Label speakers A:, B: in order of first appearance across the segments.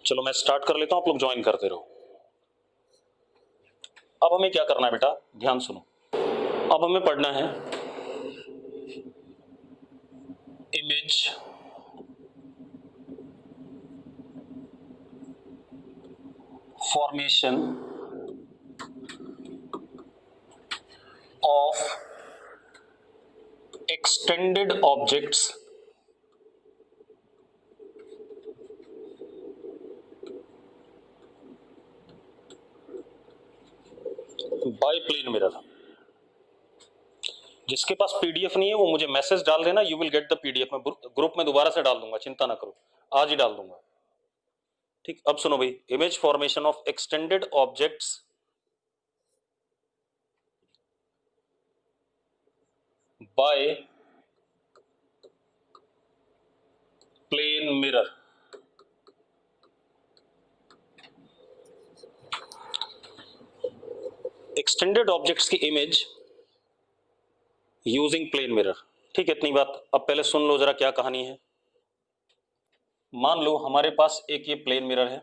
A: चलो मैं स्टार्ट कर लेता हूं, आप लोग ज्वाइन करते रहो। अब हमें क्या करना है बेटा, ध्यान सुनो। अब हमें पढ़ना है image formation of extended objects by plane mirror. जिसके पास पीडीएफ नहीं है वो मुझे मैसेज डाल देना, you will get the PDF. मैं ग्रुप में दोबारा से डाल दूंगा, चिंता ना करो, आज ही डाल दूंगा। ठीक, अब सुनो भाई, image formation of extended objects by plane mirror. Extended objects की इमेज यूजिंग प्लेन मिरर। ठीक है, इतनी बात। अब पहले सुन लो जरा क्या कहानी है। मान लो हमारे पास एक ये प्लेन मिरर है,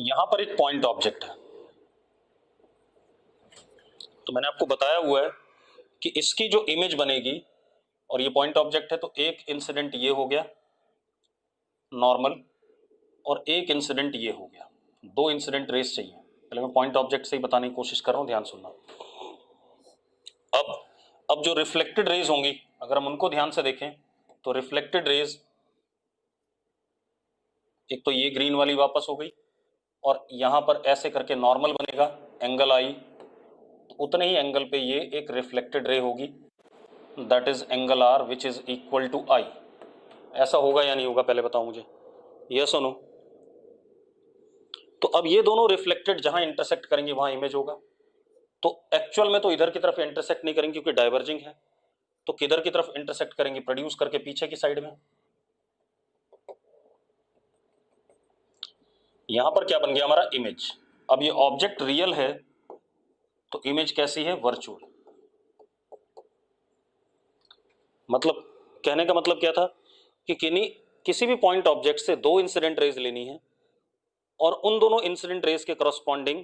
A: यहां पर एक पॉइंट ऑब्जेक्ट है। तो मैंने आपको बताया हुआ है कि इसकी जो इमेज बनेगी, और ये पॉइंट ऑब्जेक्ट है, तो एक इंसिडेंट ये हो गया नॉर्मल, और एक इंसिडेंट ये हो गया। दो इंसिडेंट रेस चाहिए। पहले मैं पॉइंट ऑब्जेक्ट से ही बताने की कोशिश कर रहा हूं, ध्यान सुनना। अब जो रिफ्लेक्टेड रेज होंगी, अगर हम उनको ध्यान से देखें तो रिफ्लेक्टेड रेज, एक तो ये ग्रीन वाली वापस हो गई, और यहां पर ऐसे करके नॉर्मल बनेगा, एंगल आई, तो उतने ही एंगल पे ये एक रिफ्लेक्टेड रे होगी, that is angle r which is equal to i. ऐसा होगा या नहीं होगा, पहले बताओ मुझे, यस और नो। तो अब ये दोनों रिफ्लेक्टेड जहां इंटरसेक्ट करेंगे वहां इमेज होगा। तो एक्चुअल में तो इधर की तरफ इंटरसेक्ट नहीं करेंगे क्योंकि डाइवर्जिंग है, तो किधर की तरफ इंटरसेक्ट करेंगे, प्रोड्यूस करके पीछे की साइड में। यहां पर क्या बन गया हमारा, इमेज। अब ये ऑब्जेक्ट रियल है तो इमेज कैसी है, वर्चुअल। मतलब कहने का मतलब क्या था कि किसी भी पॉइंट ऑब्जेक्ट से दो इंसिडेंट रेज लेनी है, और उन दोनों इंसिडेंट रेज के करस्पॉन्डिंग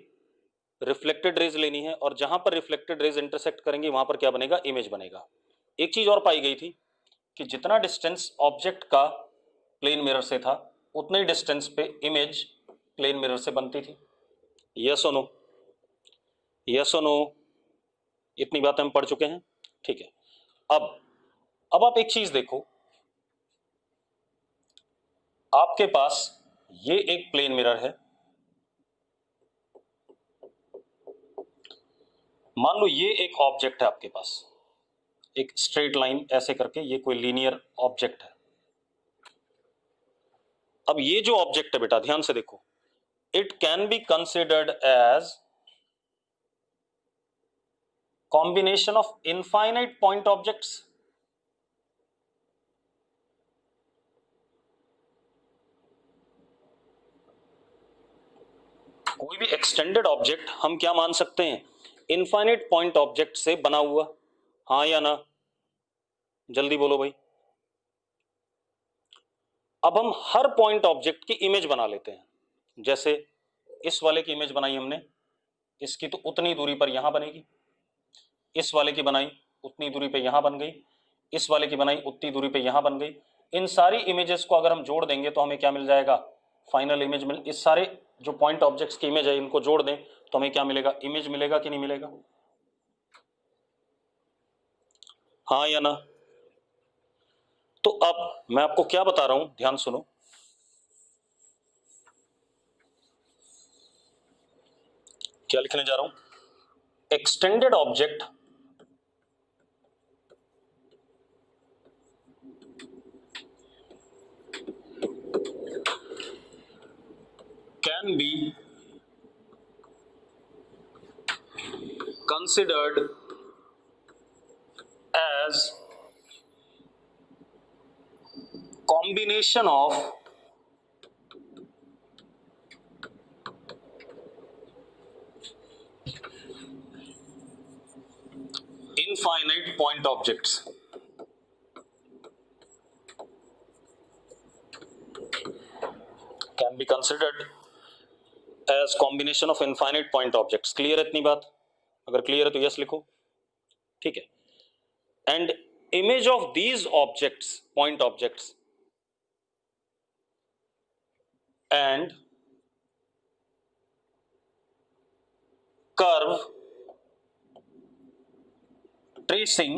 A: रिफ्लेक्टेड रेज लेनी है, और जहां पर रिफ्लेक्टेड रेज इंटरसेक्ट करेंगे वहां पर क्या बनेगा, इमेज बनेगा। एक चीज और पाई गई थी कि जितना डिस्टेंस ऑब्जेक्ट का प्लेन मिरर से था, उतने ही डिस्टेंस पे इमेज प्लेन मिरर से बनती थी। यस और नो, यस और नो, इतनी बातें हम पढ़ चुके हैं। ठीक है, अब आप एक चीज देखो, आपके पास ये एक प्लेन मिरर है, मान लो ये एक ऑब्जेक्ट है आपके पास, एक स्ट्रेट लाइन ऐसे करके, ये कोई लीनियर ऑब्जेक्ट है। अब ये जो ऑब्जेक्ट है बेटा, ध्यान से देखो, it can be considered as combination of infinite point objects. कोई भी एक्सटेंडेड ऑब्जेक्ट हम क्या मान सकते हैं, इनफाइनाइट पॉइंट ऑब्जेक्ट से बना हुआ, हाँ या ना, जल्दी बोलो भाई। अब हम हर पॉइंट ऑब्जेक्ट की इमेज बना लेते हैं। जैसे इस वाले की इमेज बनाई हमने, इसकी तो उतनी दूरी पर यहां बनेगी, इस वाले की बनाई उतनी दूरी पे यहां बन गई, इस वाले की बनाई उतनी दूरी पे यहां बन गई। इन सारी इमेजेस को अगर हम जोड़ देंगे तो हमें क्या मिल जाएगा, फाइनल इमेज मिल। इस सारे जो पॉइंट ऑब्जेक्ट्स की इमेज है इनको जोड़ दें तो हमें क्या मिलेगा, इमेज मिलेगा कि नहीं मिलेगा, हाँ या ना। तो अब मैं आपको क्या बता रहा हूं, ध्यान सुनो। क्या लिखने जा रहा हूं, extended object can be considered as combination of infinite point objects can be considered as combination of infinite point objects. Clear है इतनी बात? अगर क्लियर है तो यस लिखो, ठीक है. And image of these objects, point objects, and curve tracing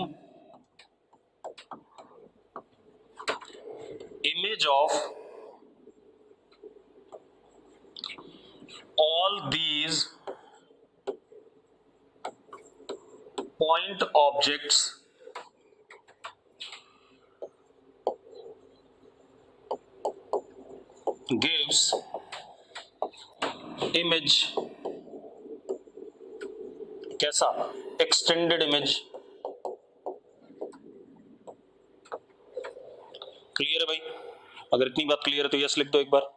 A: image of all these point objects gives image कैसा? Extended image. क्लियर है भाई? अगर इतनी बात क्लियर है तो यस लिख दो एक बार,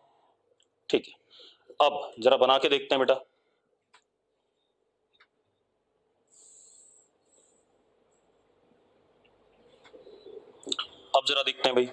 A: ठीक है. अब जरा बना के देखते हैं बेटा. अब जरा देखते हैं भाई.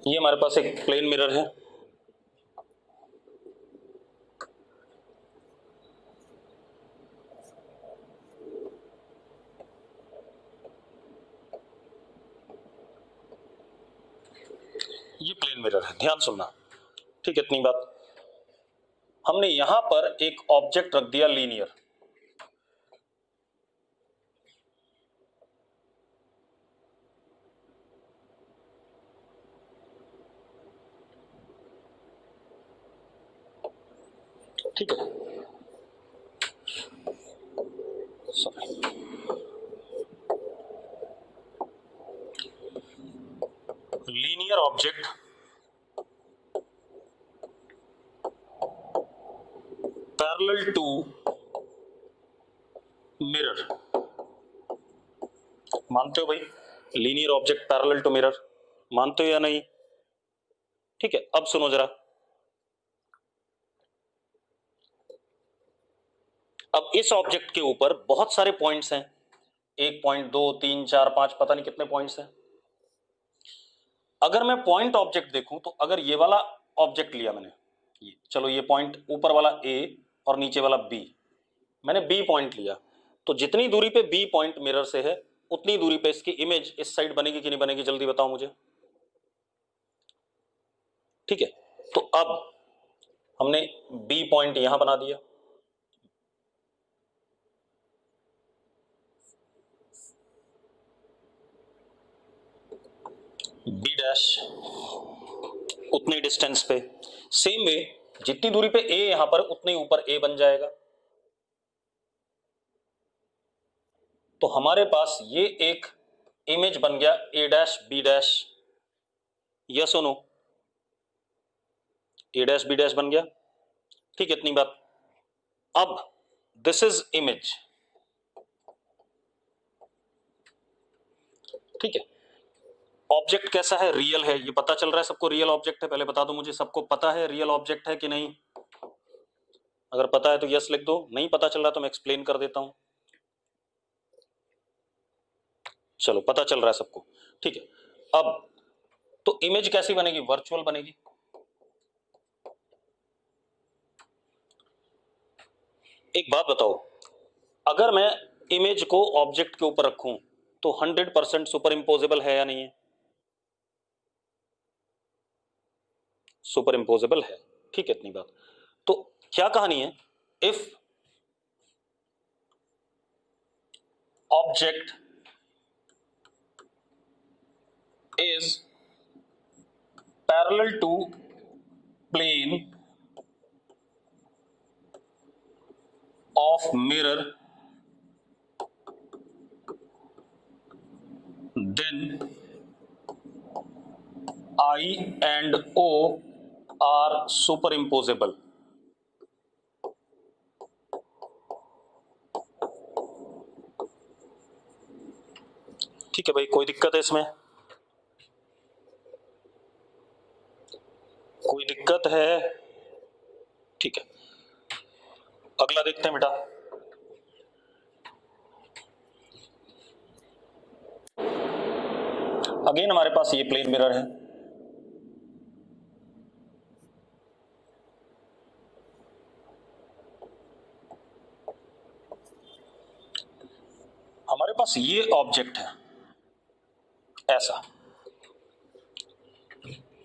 A: ये हमारे पास एक प्लेन मिरर है. ये प्लेन मिरर है, ध्यान सुनना, ठीक है. इतनी बात. हमने यहां पर एक ऑब्जेक्ट रख दिया लीनियर. ठीक है. Linear object parallel to mirror. मानते हो भाई? Linear object parallel to mirror, मानते हो या नहीं? ठीक है. अब सुनो जरा. अब इस ऑब्जेक्ट के ऊपर बहुत सारे पॉइंट्स हैं. 1.2 3 4 5 पता नहीं कितने पॉइंट्स हैं. अगर मैं पॉइंट ऑब्जेक्ट देखूं तो अगर ये वाला ऑब्जेक्ट लिया मैंने, ये चलो, ये पॉइंट ऊपर वाला ए और नीचे वाला बी, मैंने बी पॉइंट लिया, तो जितनी दूरी पे बी पॉइंट मिरर से है उतनी दूरी पे इसकी इमेज इस साइड बनेगी कि नहीं बनेगी? जल्दी बताओ मुझे. ठीक है. तो अब हमने बी पॉइंट यहां बना दिया. बी डैश उतनी डिस्टेंस पे. सेम वे जितनी दूरी पे ए यहां पर उतनी ऊपर ए बन जाएगा. तो हमारे पास ये एक इमेज बन गया ए डैश बी डैश. यस और नो? ए डैश बी डैश बन गया. ठीक है. इतनी बात. अब दिस इज इमेज. ठीक है. ऑब्जेक्ट कैसा है? रियल है. ये पता चल रहा है सबको रियल ऑब्जेक्ट है? पहले बता दो मुझे, सबको पता है रियल ऑब्जेक्ट है कि नहीं? अगर पता है तो यस लिख दो, नहीं पता चल रहा तो मैं एक्सप्लेन कर देता हूं. चलो, पता चल रहा है सबको. ठीक है. अब तो इमेज कैसी बनेगी? वर्चुअल बनेगी. एक बात बताओ, अगर मैं इमेज को ऑब्जेक्ट के ऊपर रखूं तो 100% सुपर इंपोजेबल है या नहीं है? सुपर इंपोजेबल है. ठीक है. इतनी बात. तो क्या कहानी है? If object is parallel to plane of mirror, then I and O are superimposable. ठीक है भाई, कोई दिक्कत है इसमें? कोई दिक्कत है? ठीक है, अगला देखते हैं बेटा। अगेन हमारे पास ये प्लेन मिरर है, हमारे पास ये ऑब्जेक्ट है ऐसा,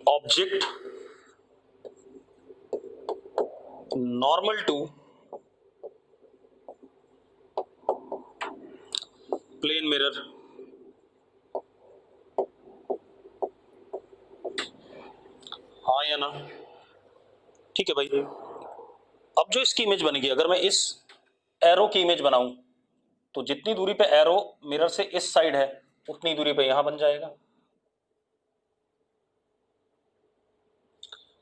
A: object normal to plane mirror, हाँ या ना? ठीक है भाई, अब जो इसकी इमेज बनेगी, अगर मैं इस एरो की इमेज बनाऊं तो जितनी दूरी पे एरो मिरर से इस साइड है उतनी दूरी पे यहां बन जाएगा,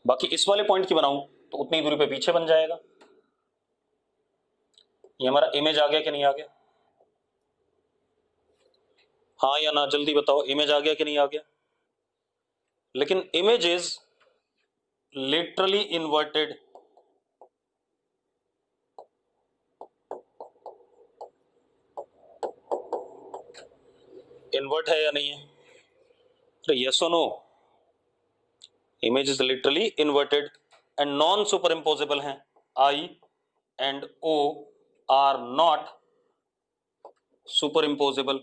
A: बाकी इस वाले पॉइंट की बनाऊं तो उतनी दूरी पे पीछे बन जाएगा। ये हमारा इमेज आ गया कि नहीं आ गया? हाँ या ना, जल्दी बताओ, इमेज आ गया कि नहीं आ गया? लेकिन image is literally inverted, invert है या नहीं है? तो यस और no, image is literally inverted and non super imposable है। I and O are not super imposable.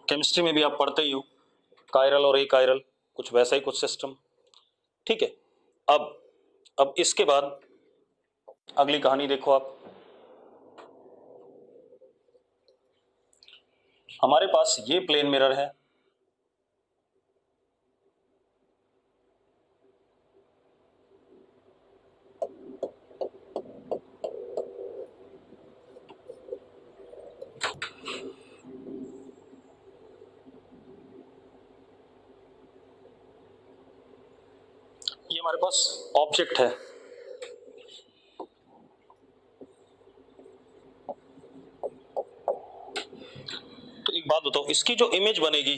A: Chemistry में भी आप पढ़ते ही हो, कायरल और ए कायरल, कुछ वैसा ही कुछ सिस्टम। ठीक है, अब इसके बाद अगली कहानी देखो आप। हमारे पास ये प्लेन मिरर है, ये हमारे पास ऑब्जेक्ट है, तो एक बात बताओ, इसकी जो इमेज बनेगी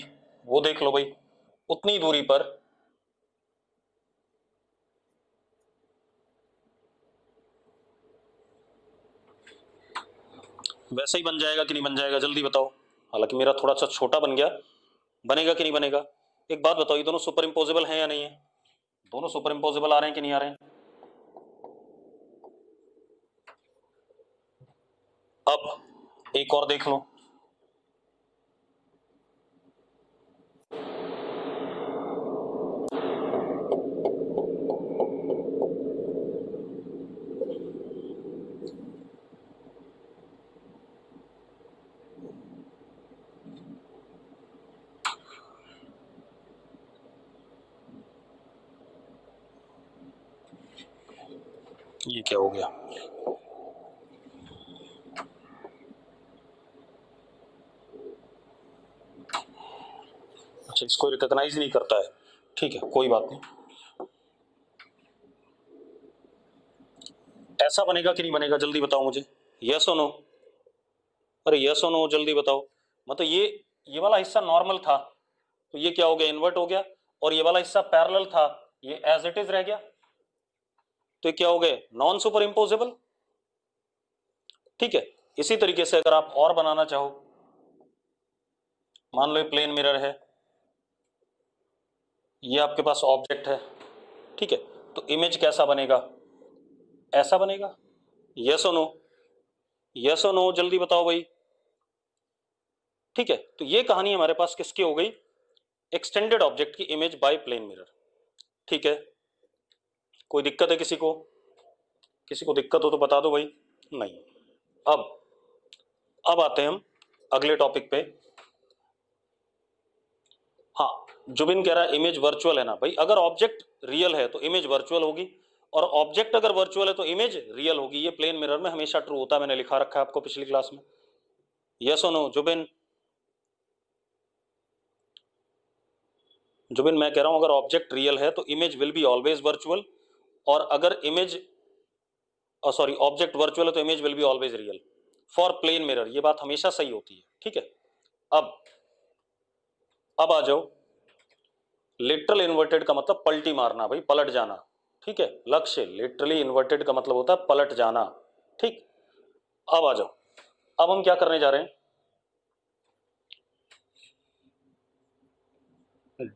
A: वो देख लो भाई, उतनी दूरी पर वैसा ही बन जाएगा कि नहीं बन जाएगा, जल्दी बताओ। हालांकि मेरा थोड़ा सा छोटा बन गया, बनेगा कि नहीं बनेगा? एक बात बताओ, ये दोनों सुपर इंपोजेबल हैं या नहीं है? दोनों सुपर इंपोजेबल आ रहे हैं कि नहीं आ रहे हैं? अब एक और देख लो, ये क्या हो गया? अच्छा, इसको रिकॉग्नाइज नहीं करता है, ठीक है कोई बात नहीं। ऐसा बनेगा कि नहीं बनेगा, जल्दी बताओ मुझे, यस और नो? अरे यस और नो जल्दी बताओ। मतलब ये वाला हिस्सा नॉर्मल था तो ये क्या हो गया, इन्वर्ट हो गया, और ये वाला हिस्सा पैरेलल था, ये एज इट इज रह गया, तो ये क्या हो गए, नॉन सुपर इंपोजेबल। ठीक है, इसी तरीके से अगर आप और बनाना चाहो, मान लो ये प्लेन मिरर है, ये आपके पास ऑब्जेक्ट है, ठीक है, तो इमेज कैसा बनेगा, ऐसा बनेगा, यस और नो? यस और नो जल्दी बताओ भाई। ठीक है, तो ये कहानी हमारे पास किसकी हो गई, एक्सटेंडेड ऑब्जेक्ट की इमेज बाय प्लेन मिरर। ठीक है, कोई दिक्कत है किसी को? किसी को दिक्कत हो तो बता दो भाई। नहीं। अब आते हैं हम अगले टॉपिक पे। हाँ, जुबिन कह रहा है इमेज वर्चुअल है ना भाई, अगर ऑब्जेक्ट रियल है तो इमेज वर्चुअल होगी, और ऑब्जेक्ट अगर वर्चुअल है तो इमेज रियल होगी। ये प्लेन मिरर में हमेशा ट्रू होता है, मैंने लिखा रखा है आपको पिछली क्लास में। यस और नो जुबिन? जुबिन मैं कह रहा हूं अगर ऑब्जेक्ट रियल है तो image will be always virtual, और अगर इमेज सॉरी ऑब्जेक्ट वर्चुअल है तो image will be always real for plane mirror, ये बात हमेशा सही होती है, ठीक है। अब आ जाओ, लिटरल इन्वर्टेड का मतलब पलटी मारना भाई, पलट जाना, ठीक है। लक्ष्य लिटरली इन्वर्टेड का मतलब होता है पलट जाना, ठीक। अब आ जाओ, अब हम क्या करने जा रहे हैं,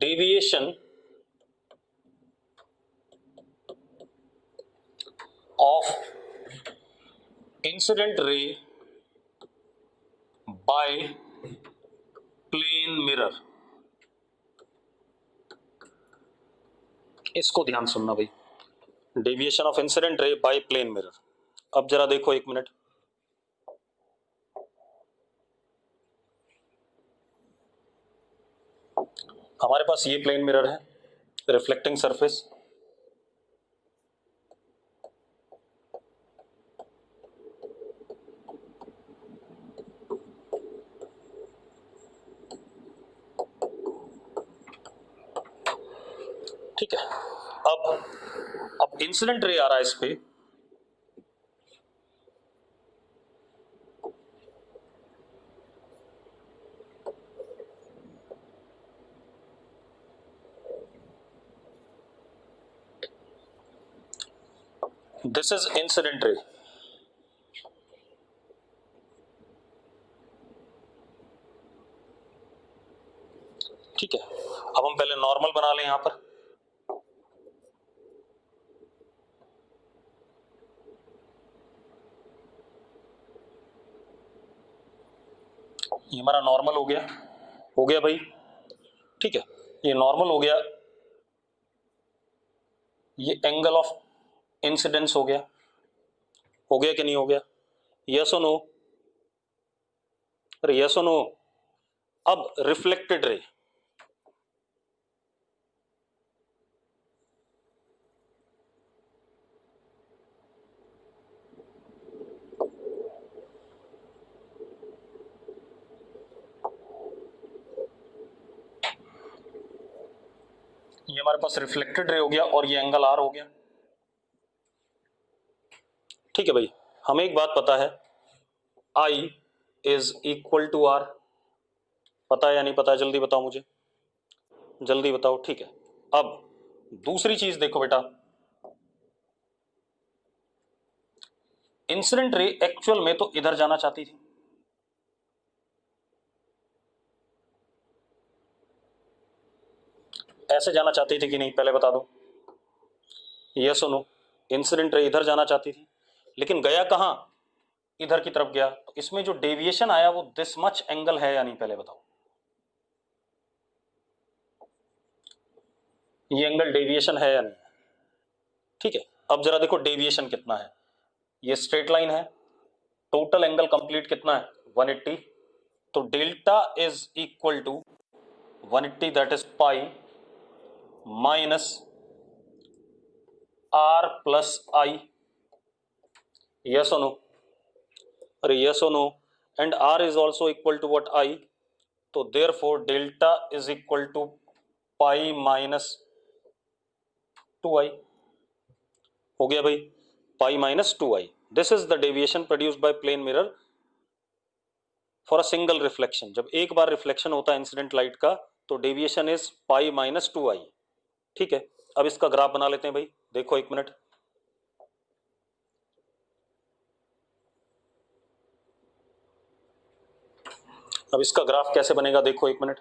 A: deviation of incident ray by plane mirror, इसको ध्यान सुनना भाई, deviation of incident ray by plane mirror. अब जरा देखो एक मिनट, हमारे पास ये प्लेन मिरर है, रिफ्लेक्टिंग सरफेस, ठीक है। अब इंसिडेंट रे आ रहा है इस पे, दिस इज इंसिडेंट रे, ठीक है। अब हम पहले नॉर्मल बना लें यहां पर, ये हमारा नॉर्मल हो गया भाई, ठीक है। ये नॉर्मल हो गया, ये एंगल ऑफ इंसिडेंस हो गया कि नहीं हो गया, यस और नो, अरे यस और नो। अब रिफ्लेक्टेड रे, ये हमारे पास रिफ्लेक्टेड रे हो गया और ये एंगल आर हो गया, ठीक है भाई। हमें एक बात पता है, I is equal to r, पता है या नहीं पता है, जल्दी बताओ मुझे, जल्दी बताओ, ठीक है। अब दूसरी चीज देखो बेटा, इंसिडेंट रे एक्चुअल में तो इधर जाना चाहती थी, ऐसे जाना चाहती थी कि नहीं, पहले बता दो, यस और नो। इंसिडेंट रे इधर जाना चाहती थी, लेकिन गया कहां, इधर की तरफ गया, तो इसमें जो डेविएशन आया वो दिस मच एंगल है या नहीं, पहले बताओ, ये एंगल डेविएशन है या नहीं, ठीक है। अब जरा देखो डेविएशन कितना है, ये स्ट्रेट लाइन है, टोटल एंगल कंप्लीट कितना है 180, तो delta is equal to 180 that is pi minus r plus i, yes और नो, अरे यस और no, and r is also equal to what i, तो therefore delta is equal to pi minus 2i, हो गया भाई, pi minus 2i। This is the deviation produced by plane mirror for a single reflection, जब एक बार reflection होता है incident light का तो deviation is pi minus 2i, ठीक है। अब इसका ग्राफ बना लेते हैं भाई, देखो एक मिनट, अब इसका ग्राफ कैसे बनेगा, देखो एक minute,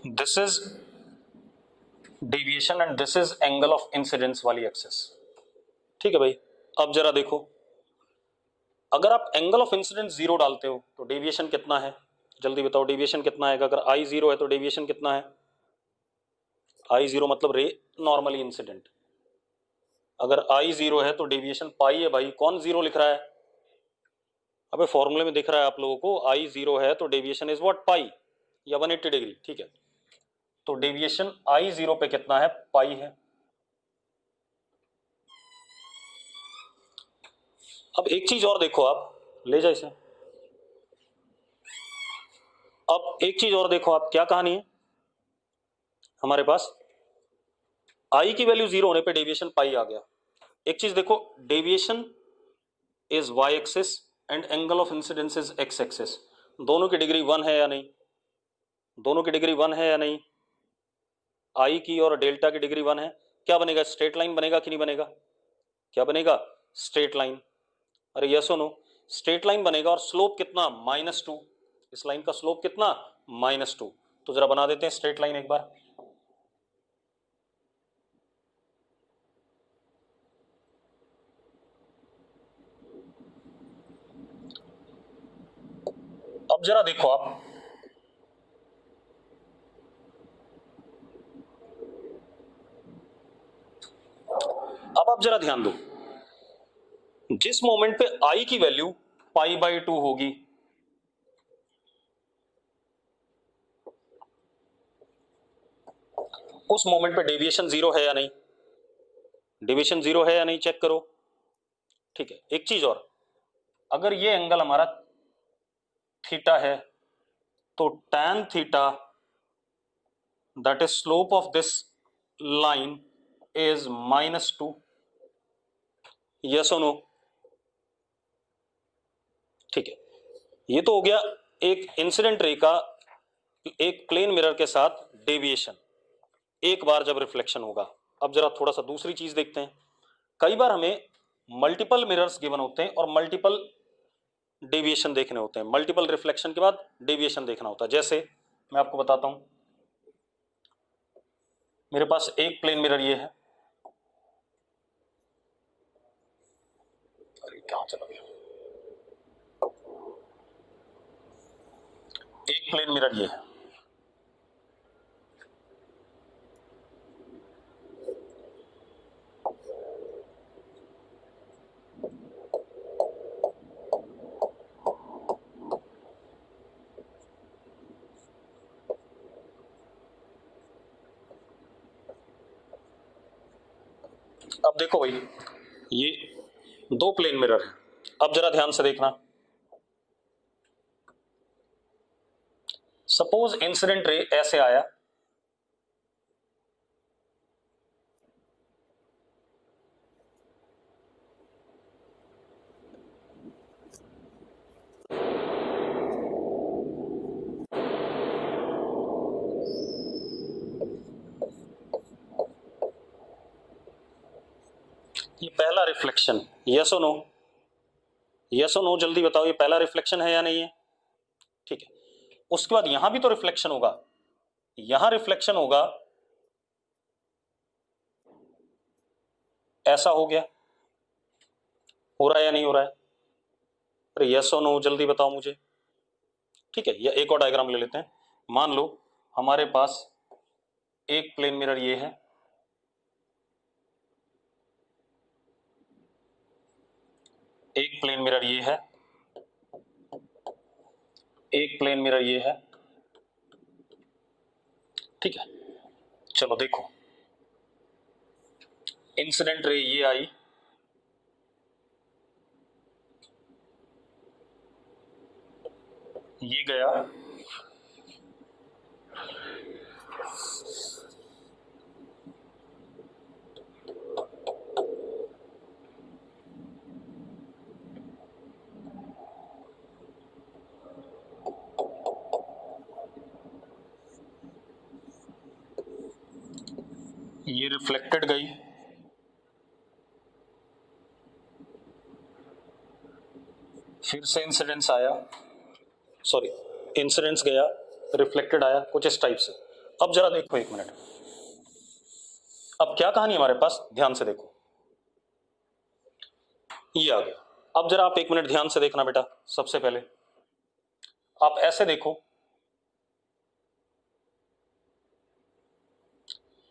A: this is deviation and this is angle of incidence वाली एक्सिस, ठीक है भाई। अब जरा देखो, अगर आप एंगल ऑफ इंसिडेंस जीरो डालते हो तो डेविएशन कितना है, जल्दी बताओ डेविएशन कितना है, अगर आई जीरो है तो डेविएशन कितना है, आई जीरो मतलब रे नॉर्मली इंसिडेंट, अगर आई जीरो है तो डेविएशन पाई है भाई, कौन जीरो लिख रहा है, अबे फॉर्मूले में दिख रहा है आप लोगों को, आई जीरो है तो डेविएशन इज व्हाट पाई, या 180 डिग्री, ठीक है। तो डेविएशन आई जीरो पे कितना है, पाई है। अब एक चीज और देखो, आप ले जाए इसे। अब एक चीज और देखो आप, क्या कहानी है हमारे पास, आई की वैल्यू जीरो होने पे डेविएशन पाई आ गया। एक चीज देखो, deviation is y axis and angle of incidence is x axis. दोनों की डिग्री 1 है या नहीं, दोनों की डिग्री 1 है या नहीं, आई की और डेल्टा की डिग्री 1 है। क्या बनेगा, स्ट्रेट लाइन बनेगा कि नहीं बनेगा, क्या बनेगा, स्ट्रेट लाइन। अरे यस और नो, स्ट्रेट लाइन बनेगा और स्लोप कितना, -2। इस लाइन का स्लोप कितना, -2। तो जरा बना देते हैं स्ट्रेट लाइन एक बार। अब जरा देखो आप, अब आप जरा ध्यान दो, जिस मोमेंट पे आई की वैल्यू π/2 होगी, उस मोमेंट पे डेविएशन जीरो है या नहीं, डेविएशन जीरो है या नहीं, चेक करो, ठीक है। एक चीज और, अगर ये एंगल हमारा थीटा है तो tan theta that is slope of this line is -2, yes और नो, ठीक है। ये तो हो गया एक इंसिडेंट रे का एक प्लेन मिरर के साथ डेविएशन, एक बार जब रिफ्लेक्शन होगा। अब जरा थोड़ा सा दूसरी चीज देखते हैं। कई बार हमें मल्टीपल मिरर्स गिवन होते हैं और मल्टीपल डेविएशन देखने होते हैं, मल्टीपल रिफ्लेक्शन के बाद डेविएशन देखना होता है। जैसे मैं आपको बताता हूं, मेरे पास एक प्लेन मिरर ये है, अरे कहां चला गया, एक प्लेन मिरर ये है, अब देखो भाई, ये दो प्लेन मिरर है। अब जरा ध्यान से देखना, सपोज इंसिडेंट रे ऐसे आया, ये पहला रिफ्लेक्शन, यस और नो, यस और नो, जल्दी बताओ, ये पहला रिफ्लेक्शन है या नहीं है, ठीक है। उसके बाद यहां भी तो रिफ्लेक्शन होगा, यहां रिफ्लेक्शन होगा, ऐसा हो गया, हो रहा है या नहीं हो रहा है, अरे यस और नो, जल्दी बताओ मुझे, ठीक है। या एक और डायग्राम ले लेते हैं। मान लो हमारे पास एक प्लेन मिरर ये है, एक प्लेन मिरर ये है, एक प्लेन मिरर ये है, ठीक है। चलो देखो, इंसिडेंट रे ये आई, ये गया, ये रिफ्लेक्टेड गई, फिर से इंसिडेंस आया, सॉरी इंसिडेंस गया, रिफ्लेक्टेड आया, कुछ इस टाइप से। अब जरा देखो एक मिनट, अब क्या कहानी हमारे पास, ध्यान से देखो, ये आ गया। अब जरा आप एक मिनट ध्यान से देखना बेटा, सबसे पहले आप ऐसे देखो,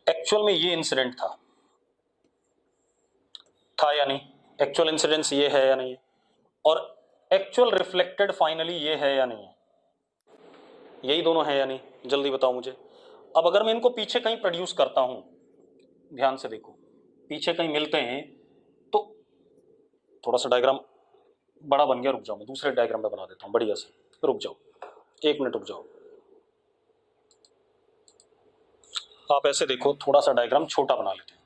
A: एक्चुअल में ये इंसिडेंट था या नहीं, एक्चुअल इंसिडेंस ये है या नहीं है, और एक्चुअल रिफ्लेक्टेड फाइनली ये है या नहीं है, यही दोनों है या नहीं, जल्दी बताओ मुझे। अब अगर मैं इनको पीछे कहीं प्रोड्यूस करता हूं, ध्यान से देखो, पीछे कहीं मिलते हैं तो थोड़ा सा डायग्राम बड़ा बन गया, रुक जाओ मैं दूसरे डायग्राम में बना देता हूं बढ़िया से, रुक जाओ 1 मिनट रुक जाओ। आप ऐसे देखो, थोड़ा सा डायग्राम छोटा बना लेते हैं।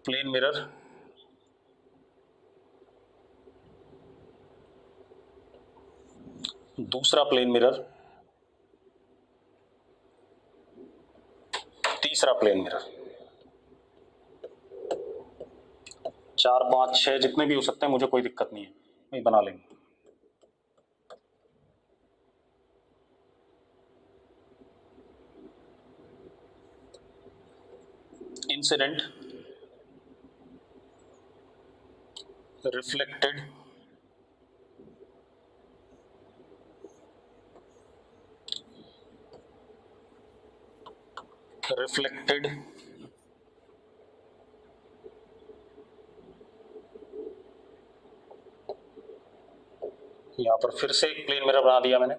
A: प्लेन मिरर, दूसरा प्लेन मिरर, तीसरा प्लेन मिरर, 4 5 6 जितने भी हो सकते हैं, मुझे कोई दिक्कत नहीं है, वही बना लेंगे। इंसिडेंट, रिफ्लेक्टेड, रिफ्लेक्टेड, यहां पर फिर से एक प्लेन मिरर बना दिया मैंने,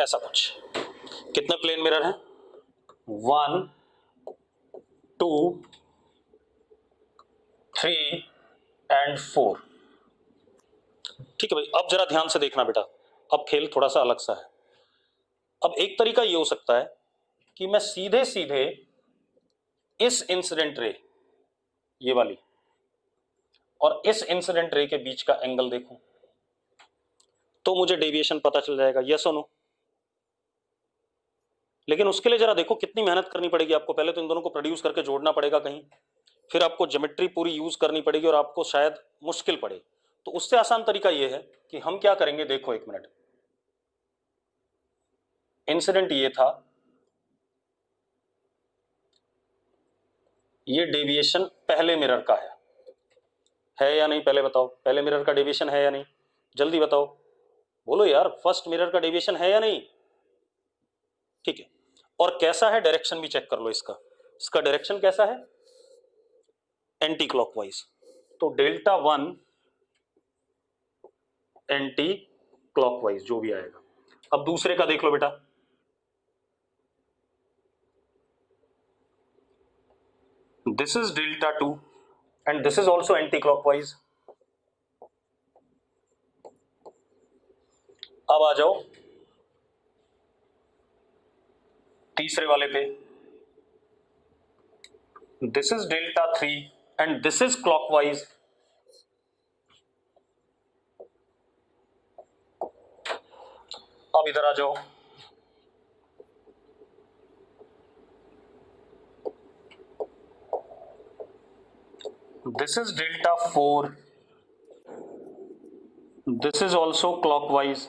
A: ऐसा कुछ। कितने प्लेन मिरर हैं? 1 2 3 एंड 4। ठीक है भाई, अब जरा ध्यान से देखना बेटा, अब खेल थोड़ा सा अलग सा है। अब एक तरीका ये हो सकता है कि मैं सीधे सीधे इस इंसिडेंट रे, ये वाली, और इस इंसिडेंट रे के बीच का एंगल देखूं तो मुझे डेविएशन पता चल जाएगा, यस और नो। लेकिन उसके लिए जरा देखो कितनी मेहनत करनी पड़ेगी आपको। पहले तो इन दोनों को प्रोड्यूस करके जोड़ना पड़ेगा कहीं, फिर आपको ज्योमेट्री पूरी यूज करनी पड़ेगी और आपको शायद मुश्किल पड़े। तो उससे आसान तरीका यह है कि हम क्या करेंगे, देखो 1 मिनट, इंसिडेंट ये था, ये डेविएशन पहले मिरर का है या नहीं? पहले बताओ, पहले मिरर का डेविएशन है या नहीं, जल्दी बताओ, बोलो यार, फर्स्ट मिरर का डेविएशन है या नहीं? ठीक है, और कैसा है, डायरेक्शन भी चेक कर लो इसका। इसका डायरेक्शन कैसा है? Anti clockwise. तो Δ1 एंटी क्लॉकवाइज जो भी आएगा। अब दूसरे का देख लो बेटा, this is Δ2 and this is also anticlockwise. अब आ जाओ तीसरे वाले पे, this is Δ3 and this is clockwise. अब इधर आ जाओ, this is Δ4, this is also clockwise.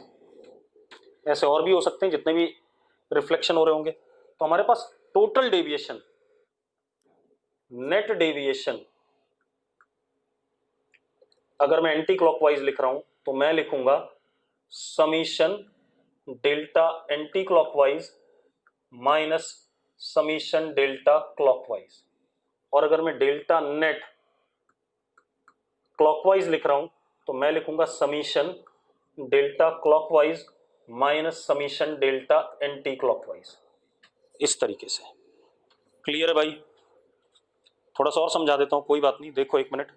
A: ऐसे और भी हो सकते हैं जितने भी रिफ्लेक्शन हो रहे होंगे। तो हमारे पास टोटल डेविएशन, नेट डेविएशन, अगर मैं एंटी क्लॉकवाइज लिख रहा हूं तो मैं लिखूंगा summation delta anti clockwise minus summation delta clockwise. और अगर मैं डेल्टा नेट क्लॉकवाइज लिख रहा हूं तो मैं लिखूंगा summation delta clockwise minus summation delta anti clockwise. इस तरीके से क्लियर है भाई? थोड़ा सा और समझा देता हूं, कोई बात नहीं, देखो 1 मिनट।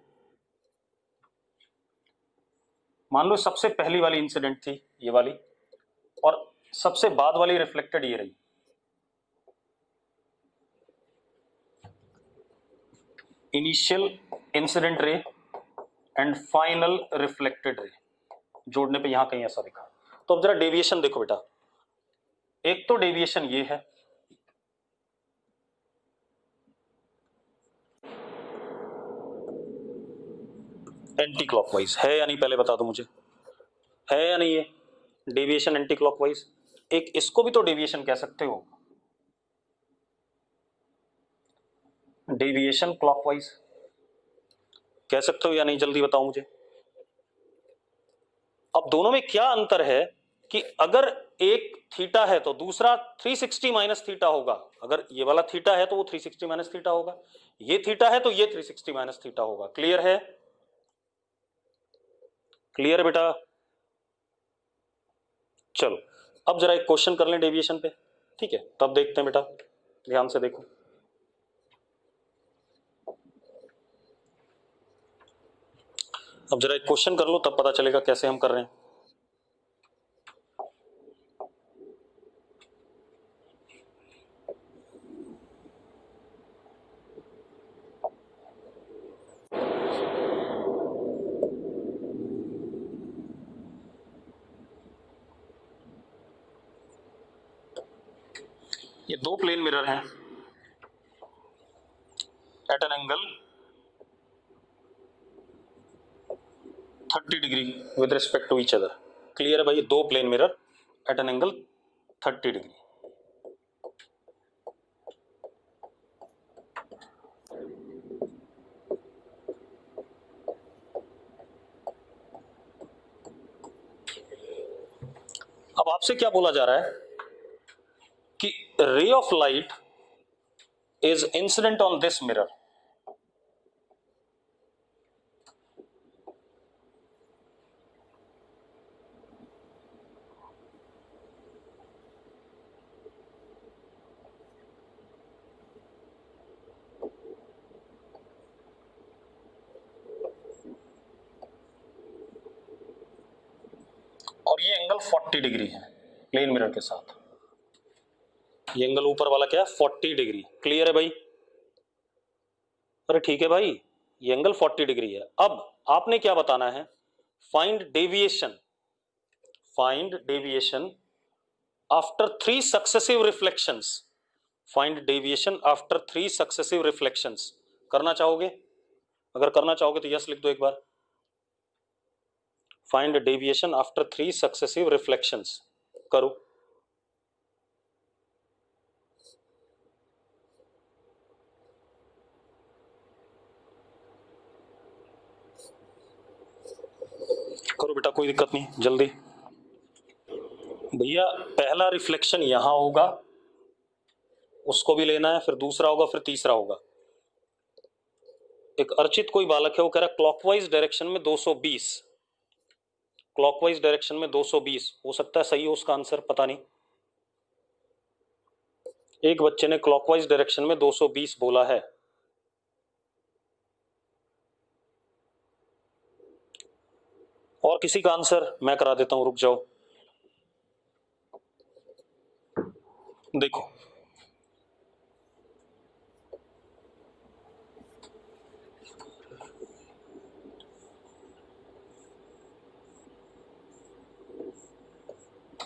A: मान लो सबसे पहली वाली इंसिडेंट थी ये वाली, और सबसे बाद वाली रिफ्लेक्टेड ये रही। Initial incident ray and final reflected ray, जोड़ने पे यहां कहीं ऐसा दिखा। तो अब जरा डेविएशन देखो बेटा, एक तो डेविएशन ये है, एंटी क्लॉकवाइज है या नहीं, पहले बता दो मुझे, है या नहीं है डेविएशन एंटी क्लॉकवाइज? एक इसको भी तो डेविएशन कह सकते हो, डेविएशन क्लॉकवाइज कह सकते हो या नहीं, जल्दी बताओ मुझे। अब दोनों में क्या अंतर है कि अगर एक थीटा है तो दूसरा 360 माइनस थीटा होगा। अगर ये वाला थीटा है तो वो 360 माइनस थीटा होगा, ये थीटा है तो ये 360 माइनस थीटा होगा। क्लियर है? क्लियर है बेटा? चलो अब जरा एक क्वेश्चन कर लें डेविएशन पे, ठीक है? तब देखते हैं बेटा, ध्यान से देखो। अब जरा एक क्वेश्चन कर लो, तब पता चलेगा कैसे हम कर रहे हैं। ये दो प्लेन मिरर हैं at an angle 30 degree with respect to each other. Clear है भाई? दो plane mirror at an angle 30 degree. अब आपसे क्या बोला जा रहा है कि ray of light is incident on this mirror. और ये एंगल 40 डिग्री है प्लेन मिरर के साथ। ये एंगल ऊपर वाला क्या है? 40 डिग्री। क्लियर है भाई? अरे ठीक है भाई, ये एंगल 40 डिग्री है। अब आपने क्या बताना है? Find deviation, find deviation after 3 successive reflections. Find deviation after 3 successive reflections. करना चाहोगे? अगर करना चाहोगे तो यस लिख दो एक बार। Find deviation after 3 successive reflections. करो। करो बेटा, कोई दिक्कत नहीं, जल्दी। भैया पहला रिफ्लेक्शन यहां होगा, उसको भी लेना है, फिर दूसरा होगा, फिर तीसरा होगा। एक अर्चित कोई बालक है, वो कह रहा है क्लॉकवाइज डायरेक्शन में 220, क्लॉकवाइज डायरेक्शन में 220 हो सकता है सही हो उसका आंसर, पता नहीं। एक बच्चे ने क्लॉकवाइज डायरेक्शन में 220 बोला है। और किसी का आंसर मैं करा देता हूं, रुक जाओ। देखो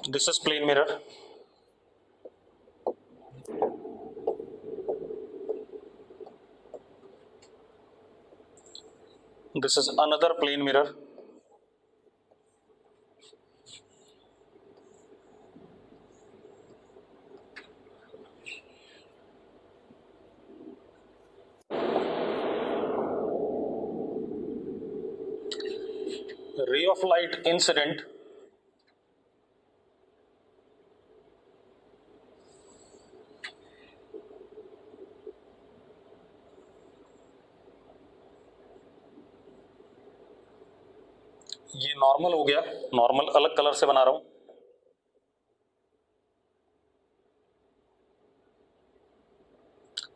A: this is plane mirror, this is another plane mirror, ray of light incident ये नॉर्मल हो गया, नॉर्मल अलग कलर से बना रहा हूं।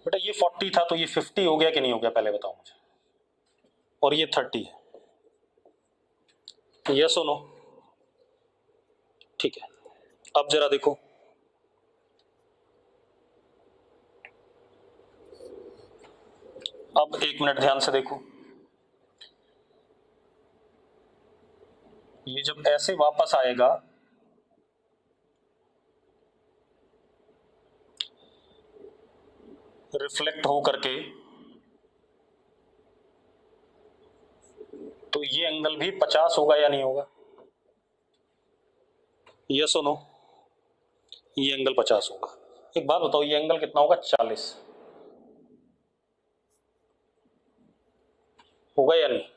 A: बेटा ये 40 था तो ये 50 हो गया कि नहीं हो गया, पहले बताओ मुझे। और ये 30 है, यस और नो? ठीक है, अब जरा देखो, अब 1 मिनट ध्यान से देखो। ये जब ऐसे वापस आएगा रिफ्लेक्ट हो करके, तो ये एंगल भी 50 होगा या नहीं होगा? यस और नो? ये एंगल 50 होगा। एक बात बताओ, ये एंगल कितना होगा? 40 होगा या नहीं होगा?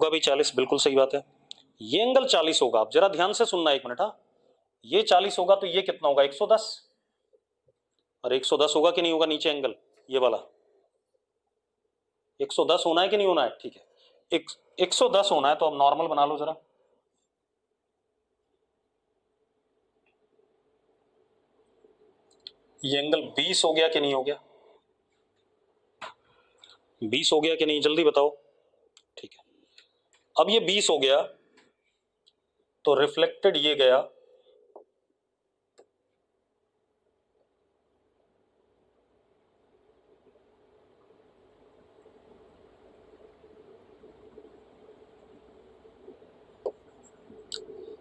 A: भी 40, बिल्कुल सही बात है। ये एंगल 40 होगा। आप जरा ध्यान से सुनना 1 मिनट। हाँ, ये 40 होगा तो ये कितना होगा? 110। और 110 होगा कि नहीं होगा नीचे एंगल? ये वाला 110 होना है कि नहीं होना है? ठीक है, एक 110 होना है तो अब नॉर्मल बना लो जरा। ये एंगल 20 हो गया कि नहीं हो गया? 20 हो गया कि नहीं, जल्दी बताओ। ठीक है, अब ये 20 हो गया तो रिफ्लेक्टेड ये गया,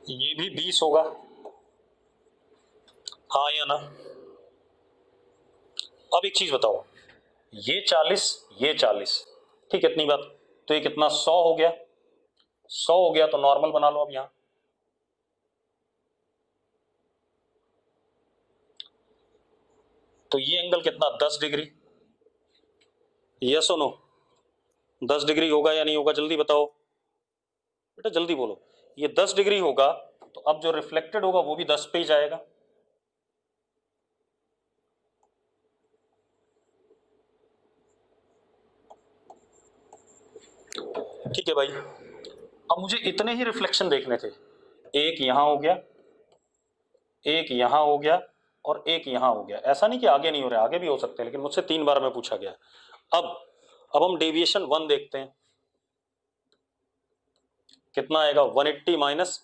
A: ये भी 20 होगा, हाँ या ना? अब एक चीज बताओ, ये 40 ये 40, ठीक है, इतनी बात। तो ये कितना, 100 हो गया? 100 हो गया तो नॉर्मल बना लो अब यहां। तो ये एंगल कितना, 10 डिग्री, यस और नो? 10 डिग्री होगा या नहीं होगा, जल्दी बताओ बेटा, जल्दी बोलो। ये 10 डिग्री होगा तो अब जो रिफ्लेक्टेड होगा वो भी 10 पे ही जाएगा। ठीक है भाई, अब मुझे इतने ही रिफ्लेक्शन देखने थे, एक यहां हो गया, एक यहां हो गया, और एक यहां हो गया। ऐसा नहीं कि आगे नहीं हो रहा, आगे भी हो सकते हैं, लेकिन मुझसे 3 बार में पूछा गया। अब हम डेविएशन 1 देखते हैं, कितना आएगा, 180 माइनस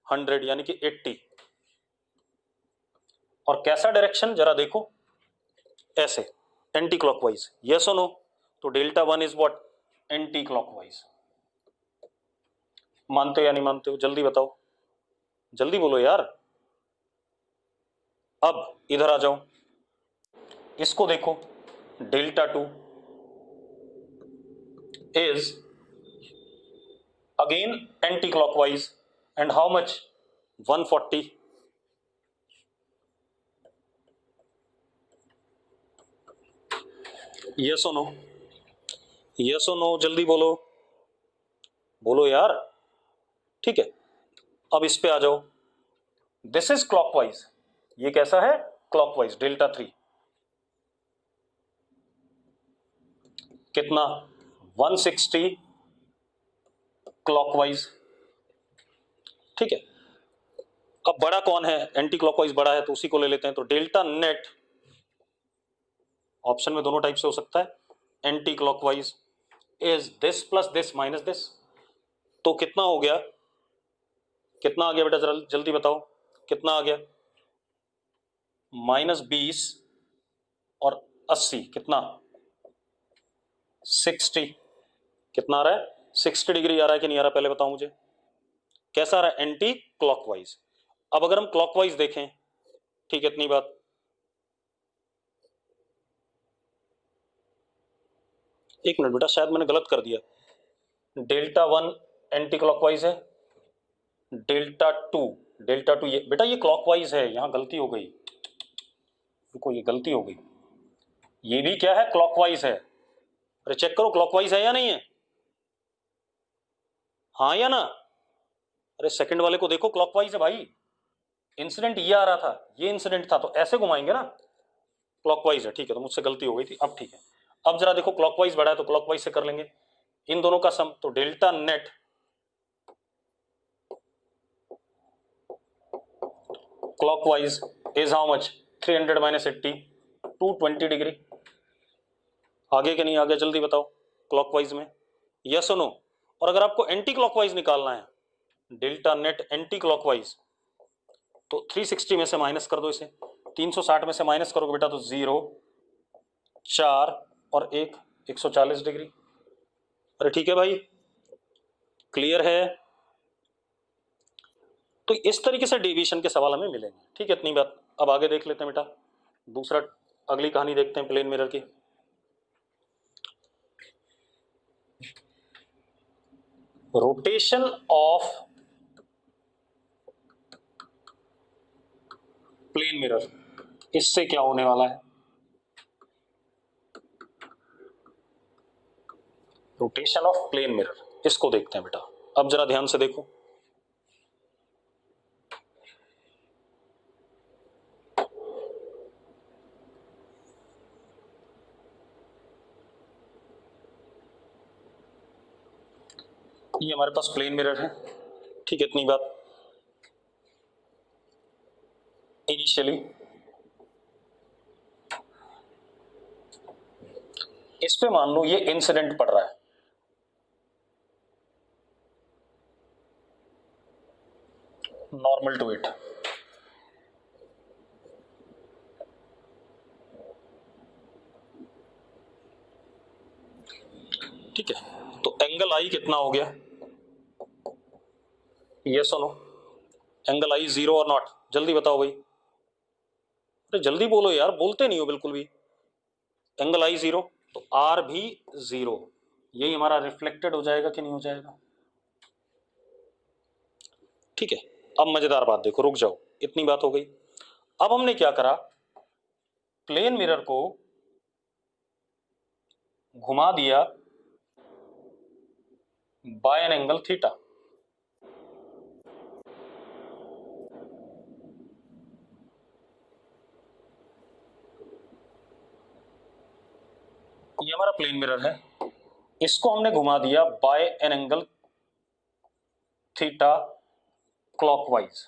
A: 100 यानी कि 80। और कैसा डायरेक्शन जरा देखो, ऐसे एंटी क्लॉकवाइज, यस और नो? तो delta 1 is what, anti clockwise. मानते हो या नहीं मानते हो, जल्दी बताओ, जल्दी बोलो यार। अब इधर आ जाओ, इसको देखो, delta 2 is again anti-clockwise and how much, 140। yes or no, yes or no, जल्दी बोलो, बोलो यार। ठीक है, अब इस पे आ जाओ, दिस इज क्लॉकवाइज, ये कैसा है, क्लॉकवाइज, डेल्टा 3 कितना, 160 क्लॉकवाइज। ठीक है, अब बड़ा कौन है, एंटी क्लॉकवाइज बड़ा है तो उसी को ले लेते हैं। तो डेल्टा नेट, ऑप्शन में दोनों टाइप से हो सकता है, anti clockwise is this plus this minus this. तो कितना हो गया, कितना आ गया बेटा, जरा जल्दी बताओ, कितना आ गया, -20 और 80 कितना, 60। कितना आ रहा है, 60 डिग्री आ रहा है कि नहीं आ रहा, पहले बताओ मुझे, कैसा आ रहा है, एंटी क्लॉकवाइज। अब अगर हम क्लॉकवाइज देखें, ठीक है, इतनी बात। एक मिनट बेटा, शायद मैंने गलत कर दिया, डेल्टा 1 एंटी क्लॉकवाइज है, डेल्टा 2, डेल्टा 2 ये बेटा ये क्लॉकवाइज है, यहां गलती हो गई, रुको ये गलती हो गई, ये भी क्या है, क्लॉकवाइज है। अरे चेक करो क्लॉकवाइज है या नहीं है, हाँ या ना? अरे सेकंड वाले को देखो, क्लॉकवाइज है भाई, इंसिडेंट ये आ रहा था, ये इंसिडेंट था, तो ऐसे घुमाएंगे ना, क्लॉकवाइज है। ठीक है, तो मुझसे गलती हो गई थी, अब ठीक है। अब जरा देखो, क्लॉकवाइज बढ़ा है तो क्लॉकवाइज से कर लेंगे इन दोनों का सम, तो delta net clockwise is how much, 300 minus 80, 220 degree. आगे के नहीं आगे, जल्दी बताओ, क्लॉकवाइज में, यस और नो? और अगर आपको एंटी क्लॉकवाइज निकालना है, डेल्टा नेट एंटी क्लॉकवाइज, तो 360 में से माइनस कर दो इसे, 360 में से माइनस करोगे बेटा तो 0, 4 और 1, 140 डिग्री। अरे ठीक है भाई, क्लियर है? तो इस तरीके से डेविएशन के सवाल हमें मिलेंगे। ठीक है, इतनी बात। अब आगे देख लेते हैं बेटा, दूसरा, अगली कहानी देखते हैं प्लेन मिरर की। रोटेशन ऑफ प्लेन मिरर, इससे क्या होने वाला है, रोटेशन ऑफ प्लेन मिरर, इसको देखते हैं बेटा। अब जरा ध्यान से देखो, ये हमारे पास प्लेन मिरर है, ठीक है, इतनी बात इनिशियली। इस पे मान लो ये इंसिडेंट पड़ रहा है, नॉर्मल टू इट, ठीक है। तो एंगल आई कितना हो गया, ये सुनो, एंगल आई जीरो और नॉट, जल्दी बताओ भाई, अरे जल्दी बोलो यार, बोलते नहीं हो बिल्कुल भी। एंगल आई जीरो, तो आर भी जीरो, यही हमारा रिफ्लेक्टेड हो जाएगा कि नहीं हो जाएगा, ठीक है। अब मजेदार बात देखो, रुक जाओ, इतनी बात हो गई। अब हमने क्या करा, प्लेन मिरर को घुमा दिया बाय एन एंगल थीटा, ये हमारा प्लेन मिरर है, इसको हमने घुमा दिया by an angle theta clockwise,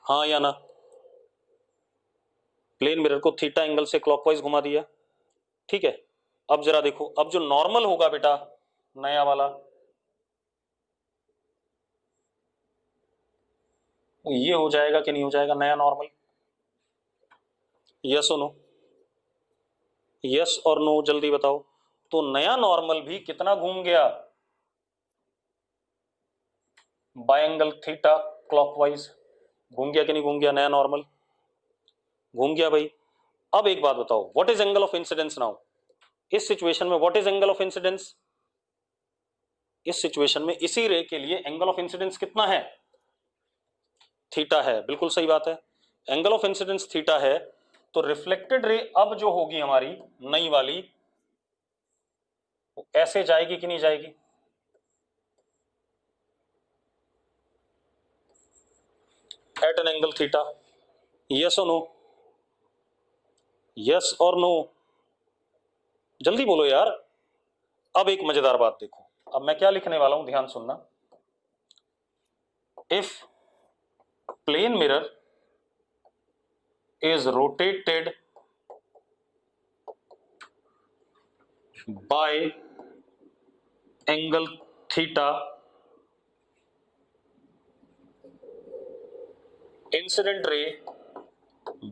A: हाँ या ना, प्लेन मिरर को थीटा एंगल से क्लॉकवाइज घुमा दिया, ठीक है। अब जरा देखो, अब जो नॉर्मल होगा बेटा नया वाला, ये हो जाएगा कि नहीं हो जाएगा नया नॉर्मल, यस और नो, यस और नो, जल्दी बताओ। तो नया नॉर्मल भी कितना घूम गया, बाय एंगल थीटा क्लॉकवाइज, घूम गया कि नहीं घूम गया, नया नॉर्मल घूम गया भाई। अब एक बात बताओ, what is angle of incidence now, इस सिचुएशन में what is angle of incidence, इस सिचुएशन में इसी रे के लिए एंगल ऑफ इंसिडेंस कितना है, थीटा है, बिल्कुल सही बात है, एंगल ऑफ इंसिडेंस थीटा है। तो रिफ्लेक्टेड रे अब जो होगी हमारी नई वाली, वो ऐसे जाएगी कि नहीं जाएगी, at an angle theta, yes और नो, यस और नो, जल्दी बोलो यार। अब एक मजेदार बात देखो, अब मैं क्या लिखने वाला हूं, ध्यान सुनना। If plane mirror is rotated by angle theta, incident ray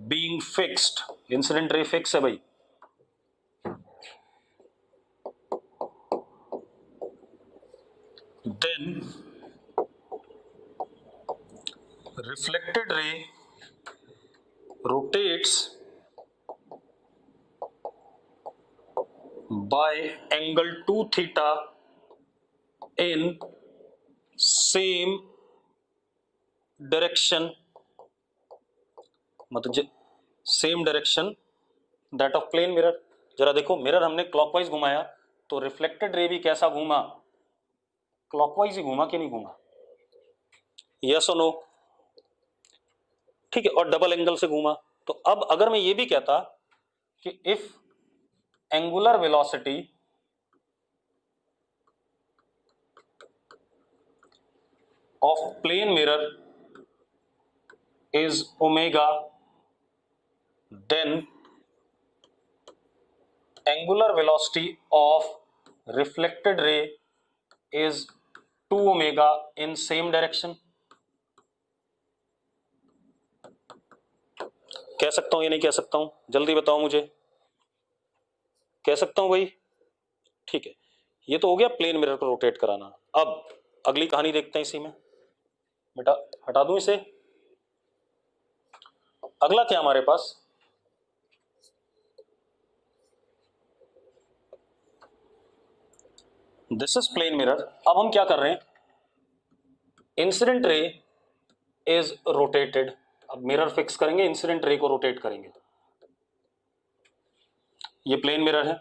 A: being fixed, incident ray fix है भाई, then reflected ray rotates by angle 2 theta in same direction, मतलब same direction that of plane mirror. जरा देखो, mirror हमने clockwise घुमाया, तो reflected ray भी कैसा घूमा, क्लॉकवाइज ही घूमा कि नहीं घूमा, यस और नो, ठीक है, और डबल एंगल से घूमा। तो अब अगर मैं ये भी कहता कि if angular velocity of plane mirror is omega, then angular velocity of reflected ray is 2 omega in same direction, कह सकता हूं या नहीं कह सकता हूं, जल्दी बताओ मुझे, कह सकता हूं भाई, ठीक है। ये तो हो गया प्लेन मिरर को रोटेट कराना। अब अगली कहानी देखते हैं इसी में, बेटा हटा दूं इसे, अगला क्या हमारे पास, दिस इज प्लेन मिरर। अब हम क्या कर रहे हैं, इंसिडेंट रे इज रोटेटेड, अब मिरर फिक्स करेंगे, इंसिडेंट रे को रोटेट करेंगे, ये प्लेन मिरर है,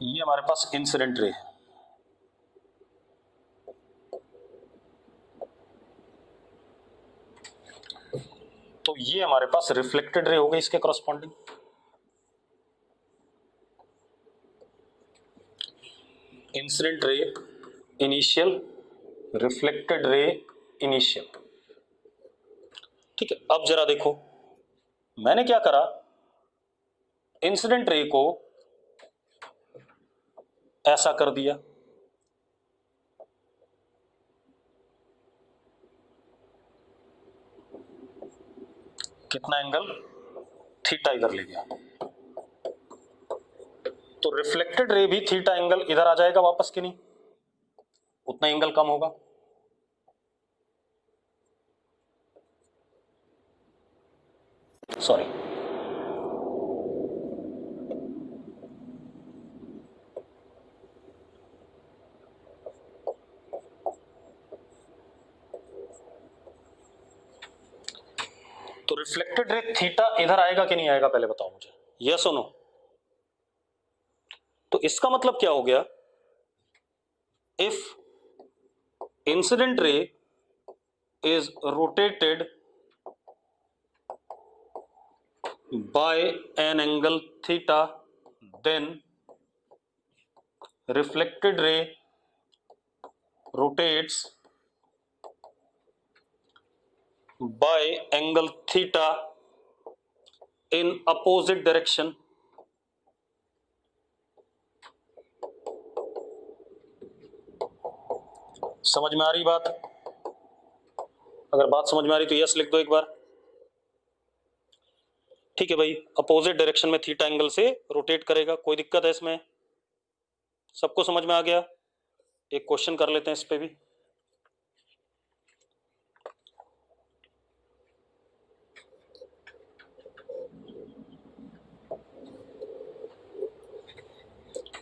A: ये हमारे पास इंसिडेंट रे है, तो ये हमारे पास रिफ्लेक्टेड रे हो गई इसके corresponding, incident ray initial, reflected ray initial. ठीक है, अब जरा देखो मैंने क्या करा, इंसिडेंट रे को ऐसा कर दिया, कितना एंगल, थीटा इधर ले गया, तो रिफ्लेक्टेड रे भी थीटा एंगल इधर आ जाएगा वापस कि नहीं, उतना एंगल कम होगा। सॉरी, तो रिफ्लेक्टेड रे थीटा इधर आएगा कि नहीं आएगा, पहले बताओ मुझे, यस और नो। तो इसका मतलब क्या हो गया, if incident ray is rotated by an angle theta, then reflected ray rotates by angle theta in opposite direction। समझ में आ रही बात? अगर बात समझ में आ रही तो यस लिख दो एक बार। ठीक है भाई, अपोजिट डायरेक्शन में थीटा एंगल से रोटेट करेगा, कोई दिक्कत है इसमें? सबको समझ में आ गया? एक क्वेश्चन कर लेते हैं इस पे भी।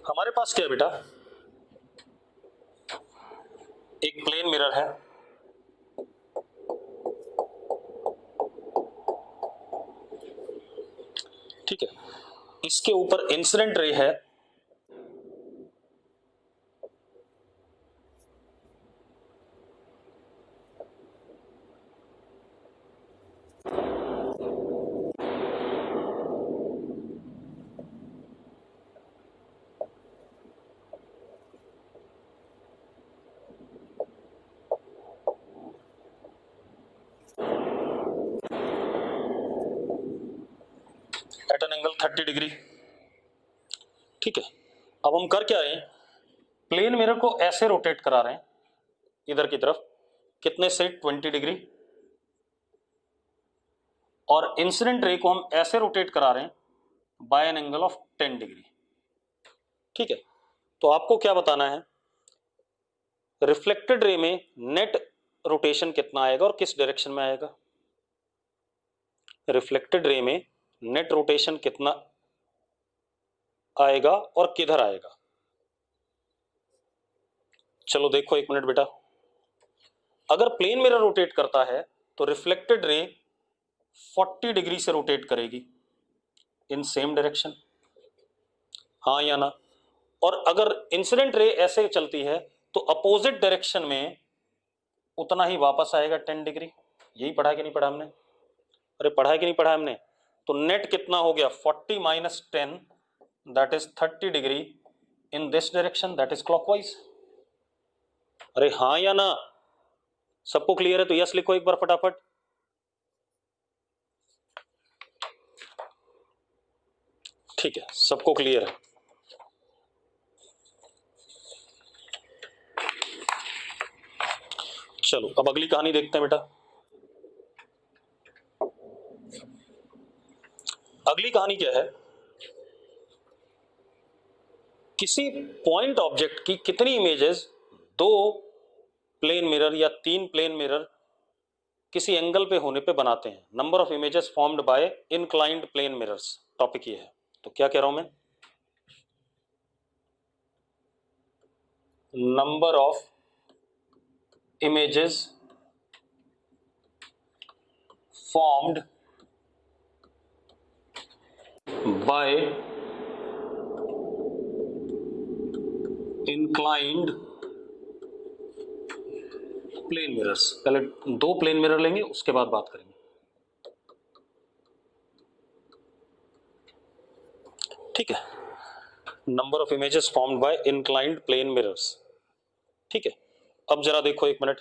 A: हमारे पास क्या है बेटा, एक प्लेन मिरर है, ठीक है, इसके ऊपर इंसिडेंट रे है, एट एन एंगल 30 डिग्री। ठीक है, अब हम कर क्या रहे हैं, प्लेन मिरर को ऐसे रोटेट करा रहे हैं इधर की तरफ, कितने से, 20 डिग्री, और इंसिडेंट रे को हम ऐसे रोटेट करा रहे हैं by an angle of 10 degree. ठीक है, तो आपको क्या बताना है, रिफ्लेक्टेड रे में नेट रोटेशन कितना आएगा और किस डायरेक्शन में आएगा। रिफ्लेक्टेड रे में नेट रोटेशन कितना आएगा और किधर आएगा। चलो देखो एक मिनट बेटा, अगर प्लेन मिरर रोटेट करता है तो रिफ्लेक्टेड रे 40 डिग्री से रोटेट करेगी इन सेम डायरेक्शन, हाँ या ना। और अगर इंसिडेंट रे ऐसे चलती है तो अपोजिट डायरेक्शन में उतना ही वापस आएगा 10 डिग्री। यही पढ़ा कि नहीं पढ़ा हमने? अरे पढ़ा है कि नहीं पढ़ा हमने? तो नेट कितना हो गया, 40 minus 10 that is 30 degree in this direction, that is clockwise. अरे हाँ या ना, सबको क्लियर है तो यस लिखो एक बार फटाफट। ठीक है, सबको क्लियर है। चलो अब अगली कहानी देखते हैं बेटा। अगली कहानी क्या है, किसी पॉइंट ऑब्जेक्ट की कितनी इमेजेस दो प्लेन मिरर या तीन प्लेन मिरर किसी एंगल पे होने पे बनाते हैं। Number of images formed by inclined plane mirrors, topic ये है। तो क्या कह रहा हूं मैं, number of images formed by inclined plane mirrors. पहले दो प्लेन मिरर लेंगे उसके बाद बात करेंगे। ठीक है, number of images formed by inclined plane mirrors. ठीक है, अब जरा देखो एक मिनट,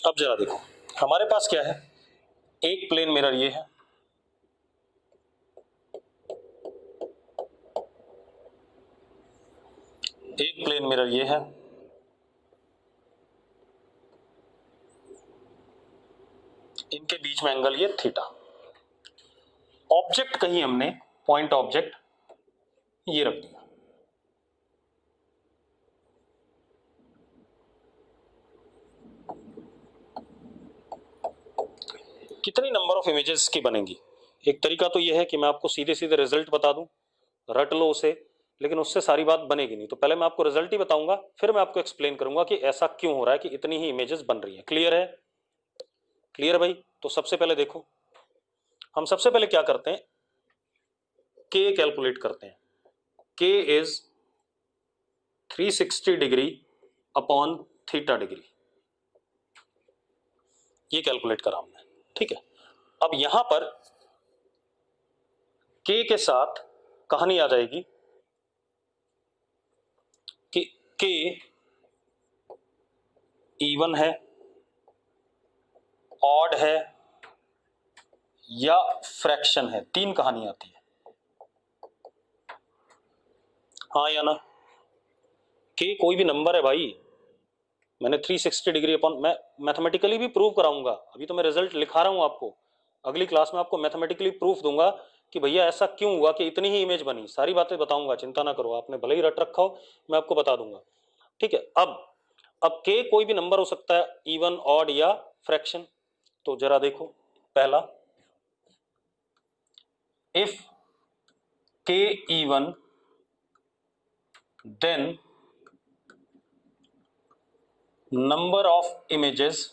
A: अब जरा देखो हमारे पास क्या है, एक प्लेन मिरर ये है, एक प्लेन मिरर ये है, इनके बीच में एंगल ये थीटा। ऑब्जेक्ट कहीं हमने पॉइंट ऑब्जेक्ट ये रख दिया, कितनी नंबर ऑफ इमेजेस की बनेंगी? एक तरीका तो यह है कि मैं आपको सीधे सीधे रिजल्ट बता दूं, रट लो उसे, लेकिन उससे सारी बात बनेगी नहीं। तो पहले मैं आपको रिजल्ट ही बताऊंगा, फिर मैं आपको एक्सप्लेन करूंगा कि ऐसा क्यों हो रहा है कि इतनी ही इमेजेस बन रही हैं। क्लियर है? क्लियर भाई? तो सबसे पहले देखो, हम सबसे पहले क्या करते हैं, के कैलकुलेट करते हैं। के is 360 degree upon theta degree, ये कैलकुलेट करा हमने। ठीक है, अब यहां पर के साथ कहानी आ जाएगी कि के इवन है, ऑड है या फ्रैक्शन है, तीन कहानी आती है, हाँ या ना? के कोई भी नंबर है भाई, मैंने 360 डिग्री अपॉन, मैं मैथमेटिकली भी प्रूव कराऊंगा, अभी तो मैं रिजल्ट लिखा रहा हूं आपको, अगली क्लास में आपको मैथमेटिकली प्रूफ दूंगा कि भैया ऐसा क्यों हुआ कि इतनी ही इमेज बनी, सारी बातें बताऊंगा, चिंता ना करो, आपने भले ही रट रखा हो, मैं आपको बता दूंगा। ठीक है, अब के कोई भी नंबर हो सकता है, इवन, ऑड या फ्रैक्शन। तो जरा देखो, पहला, if k even then number of images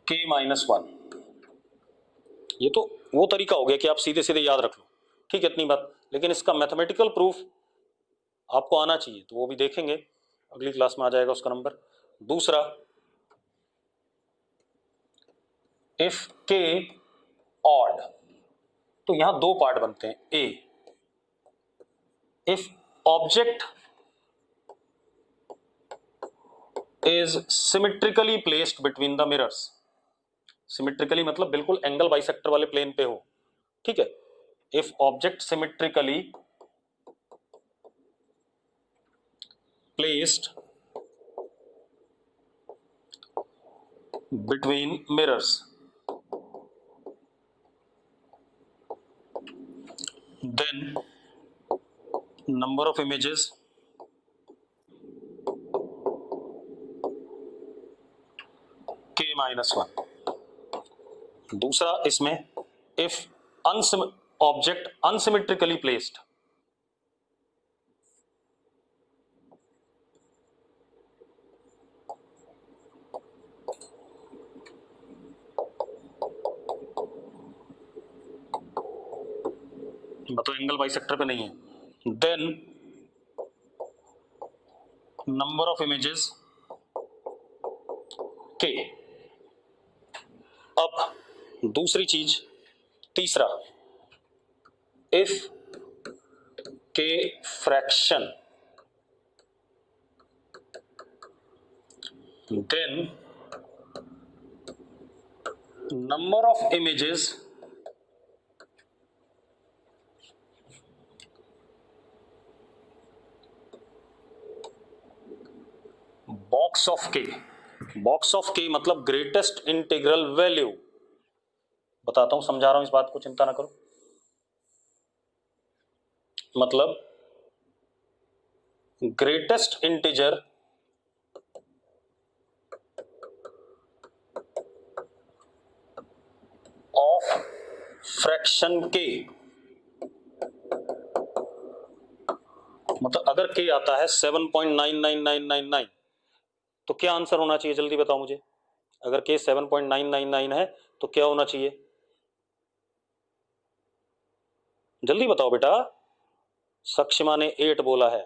A: k -1। ये तो वो तरीका हो गया कि आप सीधे सीधे याद रख लो, ठीक है, इतनी बात, लेकिन इसका मैथमेटिकल प्रूफ आपको आना चाहिए, तो वो भी देखेंगे, अगली क्लास में आ जाएगा उसका नंबर। दूसरा, इफ के ऑड, तो यहां दो पार्ट बनते हैं, A, if object is symmetrically placed between the mirrors, symmetrically मतलब बिल्कुल एंगल बाइसेक्टर वाले प्लेन पे हो। ठीक है, if object symmetrically placed between mirrors, then number of images k -1। दूसरा इसमें, if object unsymmetrically placed, मतलब एंगल बाइसेक्टर पे नहीं है, then number of images k। अब दूसरी चीज, तीसरा, if k fraction then number of images box of के। बॉक्स ऑफ के मतलब ग्रेटेस्ट इंटीग्रल वैल्यू, बताता हूं, समझा रहा हूं इस बात को, चिंता ना करो। मतलब ग्रेटेस्ट इंटीजर ऑफ फ्रैक्शन के, मतलब अगर के आता है 7.99999, तो क्या आंसर होना चाहिए, जल्दी बताओ मुझे। अगर के 7.999 है तो क्या होना चाहिए, जल्दी बताओ बेटा। सक्षमा ने 8 बोला है,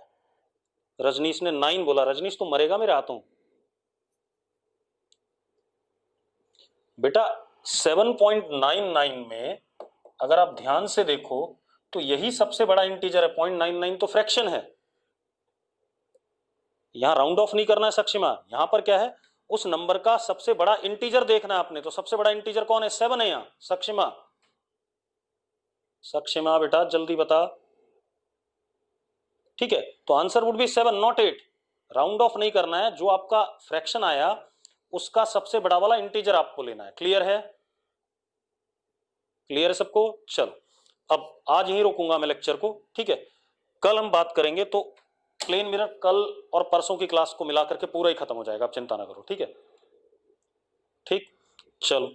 A: रजनीश ने 9 बोला। रजनीश तो मरेगा मेरे हाथों। बेटा 7.99 में अगर आप ध्यान से देखो तो यही सबसे बड़ा इंटीजर है। 0.99 तो फ्रैक्शन है। यहां राउंड ऑफ नहीं करना है सक्षिमा, यहां पर क्या है, उस नंबर का सबसे बड़ा इंटीजर देखना है आपने। तो सबसे बड़ा इंटीजर कौन है? 7 है यहां। सक्षिमा, सक्षिमा बेटा जल्दी बता। ठीक है, तो answer would be 7 not 8। Round of नहीं करना है, जो आपका फ्रैक्शन आया उसका सबसे बड़ा वाला इंटीजर आपको लेना है। क्लियर है? क्लियर है सबको? चलो अब आज यहीं रोकूंगा मैं लेक्चर को। ठीक है, कल हम बात करेंगे। तो प्लेन मिरर कल और परसों की क्लास को मिला करके पूरा ही खत्म हो जाएगा, आप चिंता ना करो। ठीक है, ठीक, चलो।